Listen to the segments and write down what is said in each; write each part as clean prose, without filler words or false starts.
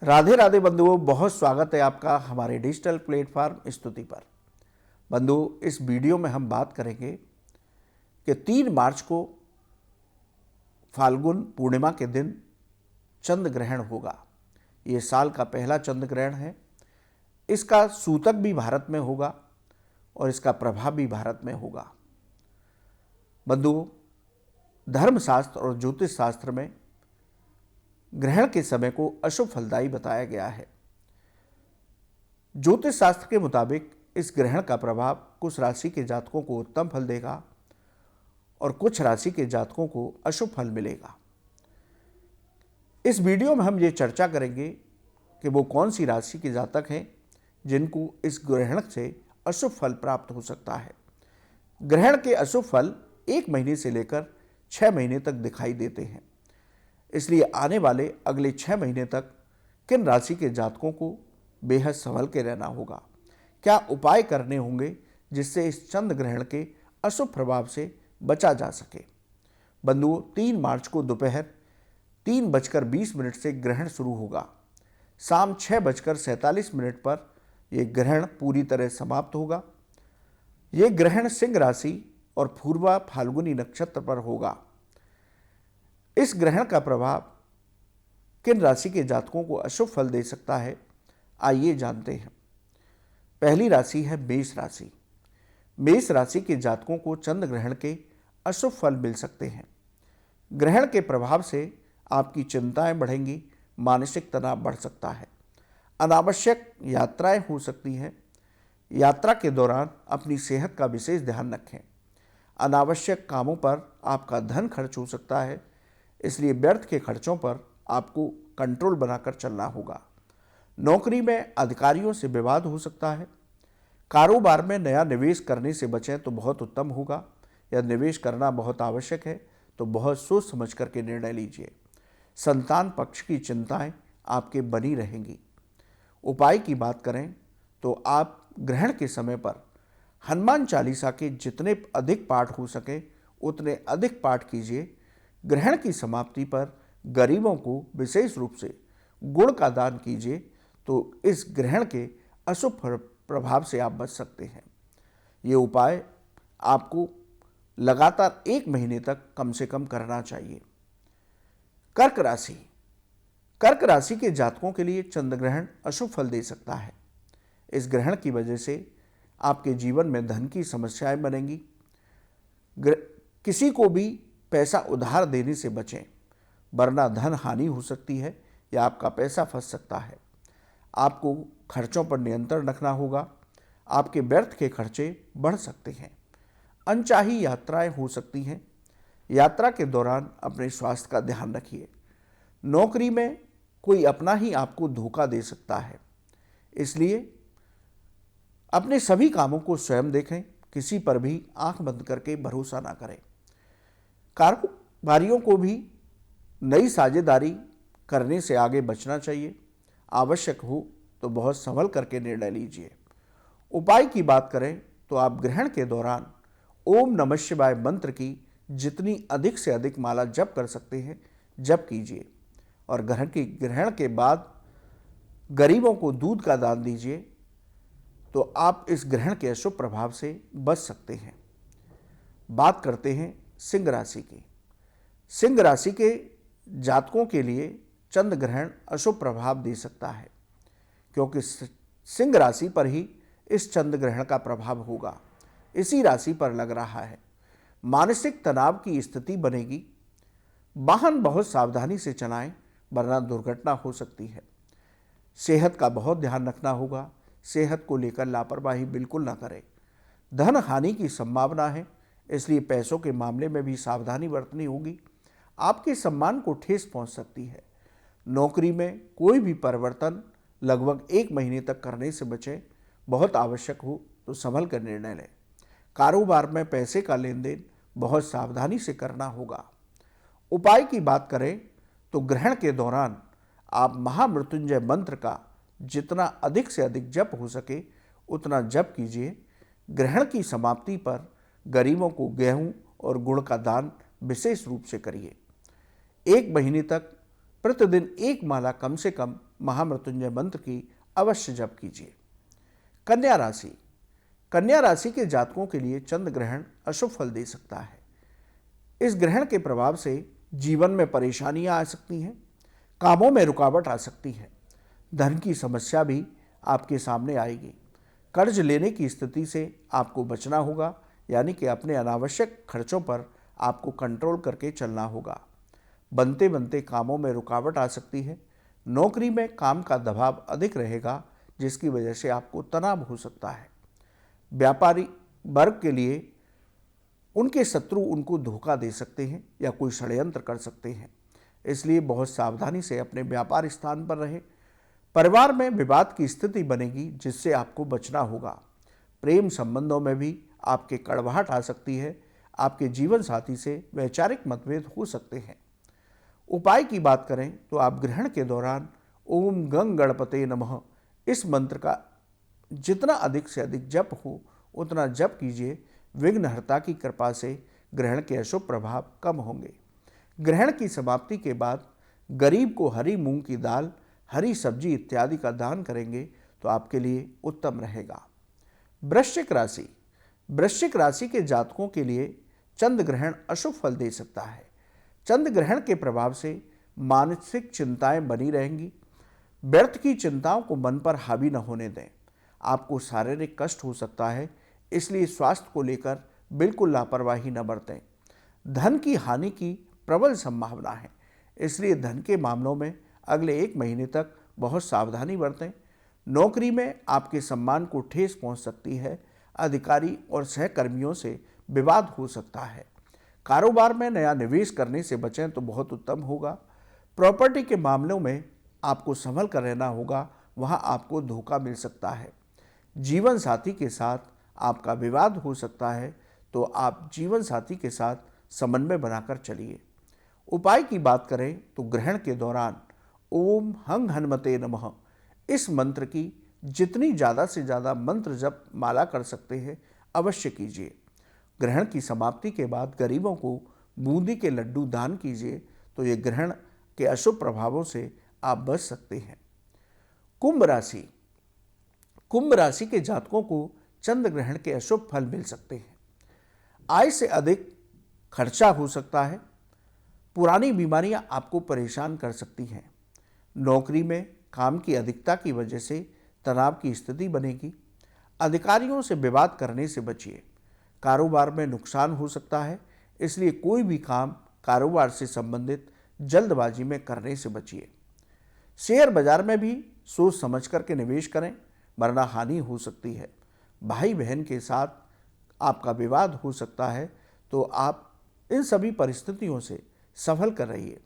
राधे राधे बंधुओं, बहुत स्वागत है आपका हमारे डिजिटल प्लेटफॉर्म स्तुति पर। बंधुओं, इस वीडियो में हम बात करेंगे कि 3 मार्च को फाल्गुन पूर्णिमा के दिन चंद्र ग्रहण होगा। ये साल का पहला चंद्र ग्रहण है। इसका सूतक भी भारत में होगा और इसका प्रभाव भी भारत में होगा। बंधुओं, धर्मशास्त्र और ज्योतिष शास्त्र में ग्रहण के समय को अशुभ फलदायी बताया गया है। ज्योतिष शास्त्र के मुताबिक इस ग्रहण का प्रभाव कुछ राशि के जातकों को उत्तम फल देगा और कुछ राशि के जातकों को अशुभ फल मिलेगा। इस वीडियो में हम ये चर्चा करेंगे कि वो कौन सी राशि के जातक हैं जिनको इस ग्रहण से अशुभ फल प्राप्त हो सकता है। ग्रहण के अशुभ फल 1 महीने से लेकर 6 महीने तक दिखाई देते हैं। इसलिए आने वाले अगले 6 महीने तक किन राशि के जातकों को बेहद संभल के रहना होगा, क्या उपाय करने होंगे जिससे इस चंद्र ग्रहण के अशुभ प्रभाव से बचा जा सके। बंधुओं, 3 मार्च को दोपहर 3:20 से ग्रहण शुरू होगा। शाम 6:47 पर यह ग्रहण पूरी तरह समाप्त होगा। यह ग्रहण सिंह राशि और पूर्वा फाल्गुनी नक्षत्र पर होगा। इस ग्रहण का प्रभाव किन राशि के जातकों को अशुभ फल दे सकता है, आइए जानते हैं। पहली राशि है मेष राशि। मेष राशि के जातकों को चंद्र ग्रहण के अशुभ फल मिल सकते हैं। ग्रहण के प्रभाव से आपकी चिंताएं बढ़ेंगी, मानसिक तनाव बढ़ सकता है, अनावश्यक यात्राएं हो सकती हैं। यात्रा के दौरान अपनी सेहत का विशेष ध्यान रखें। अनावश्यक कामों पर आपका धन खर्च हो सकता है, इसलिए व्यर्थ के खर्चों पर आपको कंट्रोल बनाकर चलना होगा। नौकरी में अधिकारियों से विवाद हो सकता है। कारोबार में नया निवेश करने से बचें तो बहुत उत्तम होगा। यदि निवेश करना बहुत आवश्यक है तो बहुत सोच समझ करके निर्णय लीजिए। संतान पक्ष की चिंताएं आपके बनी रहेंगी। उपाय की बात करें तो आप ग्रहण के समय पर हनुमान चालीसा के जितने अधिक पाठ हो सके उतने अधिक पाठ कीजिए। ग्रहण की समाप्ति पर गरीबों को विशेष रूप से गुड़ का दान कीजिए तो इस ग्रहण के अशुभ प्रभाव से आप बच सकते हैं। ये उपाय आपको लगातार 1 महीने तक कम से कम करना चाहिए। कर्क राशि। कर्क राशि के जातकों के लिए चंद्र ग्रहण अशुभ फल दे सकता है। इस ग्रहण की वजह से आपके जीवन में धन की समस्याएं बनेंगी। किसी को भी पैसा उधार देने से बचें, वरना धन हानि हो सकती है या आपका पैसा फंस सकता है। आपको खर्चों पर नियंत्रण रखना होगा। आपके व्यर्थ के खर्चे बढ़ सकते हैं। अनचाही यात्राएं हो सकती हैं। यात्रा के दौरान अपने स्वास्थ्य का ध्यान रखिए। नौकरी में कोई अपना ही आपको धोखा दे सकता है, इसलिए अपने सभी कामों को स्वयं देखें। किसी पर भी आंख बंद करके भरोसा ना करें। कारोबारियों को भी नई साझेदारी करने से आगे बचना चाहिए। आवश्यक हो तो बहुत संभल करके निर्णय लीजिए। उपाय की बात करें तो आप ग्रहण के दौरान ओम नमः शिवाय मंत्र की जितनी अधिक से अधिक माला जप कर सकते हैं जप कीजिए और ग्रहण के बाद गरीबों को दूध का दान दीजिए तो आप इस ग्रहण के अशुभ प्रभाव से बच सकते हैं। बात करते हैं सिंह राशि की। सिंह राशि के जातकों के लिए चंद्र ग्रहण अशुभ प्रभाव दे सकता है, क्योंकि सिंह राशि पर ही इस चंद्र ग्रहण का प्रभाव होगा। इसी राशि पर लग रहा है। मानसिक तनाव की स्थिति बनेगी। वाहन बहुत सावधानी से चलाएं, वरना दुर्घटना हो सकती है। सेहत का बहुत ध्यान रखना होगा। सेहत को लेकर लापरवाही बिल्कुल ना करें। धन हानि की संभावना है, इसलिए पैसों के मामले में भी सावधानी बरतनी होगी। आपके सम्मान को ठेस पहुंच सकती है। नौकरी में कोई भी परिवर्तन लगभग 1 महीने तक करने से बचें। बहुत आवश्यक हो तो संभल कर निर्णय लें। कारोबार में पैसे का लेन देन बहुत सावधानी से करना होगा। उपाय की बात करें तो ग्रहण के दौरान आप महामृत्युंजय मंत्र का जितना अधिक से अधिक जप हो सके उतना जप कीजिए। ग्रहण की समाप्ति पर गरीबों को गेहूं और गुड़ का दान विशेष रूप से करिए। 1 महीने तक प्रतिदिन एक माला कम से कम महामृत्युंजय मंत्र की अवश्य जप कीजिए। कन्या राशि। कन्या राशि के जातकों के लिए चंद्र ग्रहण अशुभ फल दे सकता है। इस ग्रहण के प्रभाव से जीवन में परेशानियां आ सकती हैं, कामों में रुकावट आ सकती है, धन की समस्या भी आपके सामने आएगी। कर्ज लेने की स्थिति से आपको बचना होगा, यानी कि अपने अनावश्यक खर्चों पर आपको कंट्रोल करके चलना होगा। बनते बनते कामों में रुकावट आ सकती है। नौकरी में काम का दबाव अधिक रहेगा, जिसकी वजह से आपको तनाव हो सकता है। व्यापारी वर्ग के लिए उनके शत्रु उनको धोखा दे सकते हैं या कोई षड्यंत्र कर सकते हैं, इसलिए बहुत सावधानी से अपने व्यापार स्थान पर रहें। परिवार में विवाद की स्थिति बनेगी, जिससे आपको बचना होगा। प्रेम संबंधों में भी आपके कड़वाहट आ सकती है। आपके जीवन साथी से वैचारिक मतभेद हो सकते हैं। उपाय की बात करें तो आप ग्रहण के दौरान ओम गंग गणपते नमः इस मंत्र का जितना अधिक से अधिक जप हो उतना जप कीजिए। विघ्नहर्ता की कृपा से ग्रहण के अशुभ प्रभाव कम होंगे। ग्रहण की समाप्ति के बाद गरीब को हरी मूंग की दाल, हरी सब्जी इत्यादि का दान करेंगे तो आपके लिए उत्तम रहेगा। वृश्चिक राशि। वृश्चिक राशि के जातकों के लिए चंद्र ग्रहण अशुभ फल दे सकता है। चंद्र ग्रहण के प्रभाव से मानसिक चिंताएं बनी रहेंगी। व्यर्थ की चिंताओं को मन पर हावी न होने दें। आपको शारीरिक कष्ट हो सकता है, इसलिए स्वास्थ्य को लेकर बिल्कुल लापरवाही न बरतें। धन की हानि की प्रबल संभावना है, इसलिए धन के मामलों में अगले 1 महीने तक बहुत सावधानी बरतें। नौकरी में आपके सम्मान को ठेस पहुंच सकती है। अधिकारी और सहकर्मियों से विवाद हो सकता है। कारोबार में नया निवेश करने से बचें तो बहुत उत्तम होगा। प्रॉपर्टी के मामलों में आपको संभल कर रहना होगा, वहां आपको धोखा मिल सकता है। जीवन साथी के साथ आपका विवाद हो सकता है, तो आप जीवन साथी के साथ समन्वय बनाकर चलिए। उपाय की बात करें तो ग्रहण के दौरान ओम हंग हनुमते नमः इस मंत्र की जितनी ज़्यादा से ज़्यादा मंत्र जप माला कर सकते हैं अवश्य कीजिए। ग्रहण की समाप्ति के बाद गरीबों को बूंदी के लड्डू दान कीजिए, तो ये ग्रहण के अशुभ प्रभावों से आप बच सकते हैं। कुंभ राशि। कुंभ राशि के जातकों को चंद्र ग्रहण के अशुभ फल मिल सकते हैं। आय से अधिक खर्चा हो सकता है। पुरानी बीमारियां आपको परेशान कर सकती हैं। नौकरी में काम की अधिकता की वजह से तनाव की स्थिति बनेगी। अधिकारियों से विवाद करने से बचिए। कारोबार में नुकसान हो सकता है, इसलिए कोई भी काम कारोबार से संबंधित जल्दबाजी में करने से बचिए। शेयर बाजार में भी सोच समझ करके निवेश करें, वरना हानि हो सकती है। भाई बहन के साथ आपका विवाद हो सकता है, तो आप इन सभी परिस्थितियों से सफल कर रहिए।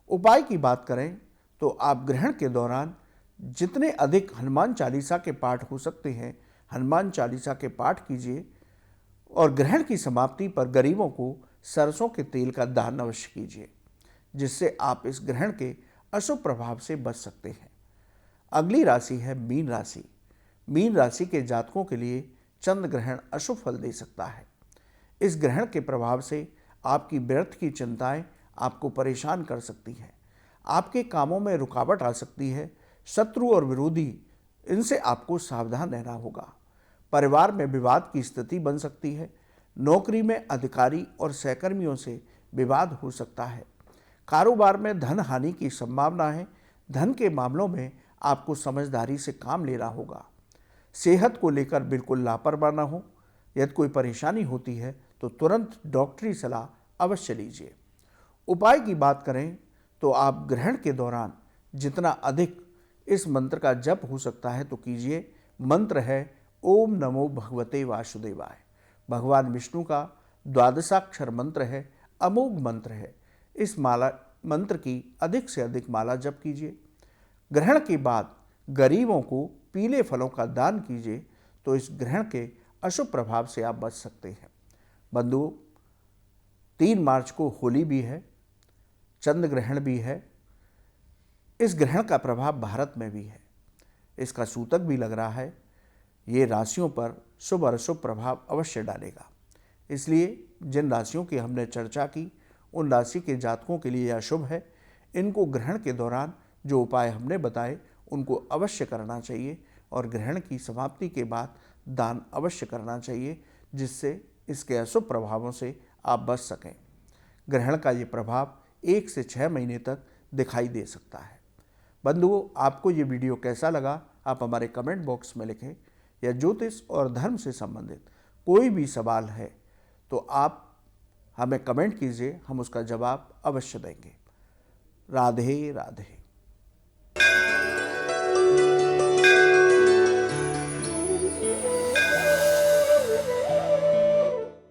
उपाय की बात करें तो आप ग्रहण के दौरान जितने अधिक हनुमान चालीसा के पाठ हो सकते हैं, हनुमान चालीसा के पाठ कीजिए और ग्रहण की समाप्ति पर गरीबों को सरसों के तेल का दान अवश्य कीजिए, जिससे आप इस ग्रहण के अशुभ प्रभाव से बच सकते हैं। अगली राशि है मीन राशि। मीन राशि के जातकों के लिए चंद्र ग्रहण अशुभ फल दे सकता है। इस ग्रहण के प्रभाव से आपकी व्यर्थ की चिंताएं आपको परेशान कर सकती हैं। आपके कामों में रुकावट आ सकती है। शत्रु और विरोधी, इनसे आपको सावधान रहना होगा। परिवार में विवाद की स्थिति बन सकती है। नौकरी में अधिकारी और सहकर्मियों से विवाद हो सकता है। कारोबार में धन हानि की संभावना है। धन के मामलों में आपको समझदारी से काम लेना होगा। सेहत को लेकर बिल्कुल लापरवाह न हो। यदि कोई परेशानी होती है तो तुरंत डॉक्टरी सलाह अवश्य लीजिए। उपाय की बात करें तो आप ग्रहण के दौरान जितना अधिक इस मंत्र का जप हो सकता है तो कीजिए। मंत्र है ओम नमो भगवते वासुदेवाय। भगवान विष्णु का द्वादशाक्षर मंत्र है, अमोघ मंत्र है। इस माला मंत्र की अधिक से अधिक माला जप कीजिए। ग्रहण के बाद गरीबों को पीले फलों का दान कीजिए, तो इस ग्रहण के अशुभ प्रभाव से आप बच सकते हैं। बंधुओं, 3 मार्च को होली भी है, चंद्र ग्रहण भी है। इस ग्रहण का प्रभाव भारत में भी है। इसका सूतक भी लग रहा है। ये राशियों पर शुभ और अशुभ प्रभाव अवश्य डालेगा। इसलिए जिन राशियों की हमने चर्चा की, उन राशि के जातकों के लिए यह अशुभ है। इनको ग्रहण के दौरान जो उपाय हमने बताए उनको अवश्य करना चाहिए और ग्रहण की समाप्ति के बाद दान अवश्य करना चाहिए, जिससे इसके अशुभ प्रभावों से आप बच सकें। ग्रहण का ये प्रभाव 1 से 6 महीने तक दिखाई दे सकता है। बंधुओं, आपको ये वीडियो कैसा लगा आप हमारे कमेंट बॉक्स में लिखें। या ज्योतिष और धर्म से संबंधित कोई भी सवाल है तो आप हमें कमेंट कीजिए, हम उसका जवाब अवश्य देंगे। राधे राधे।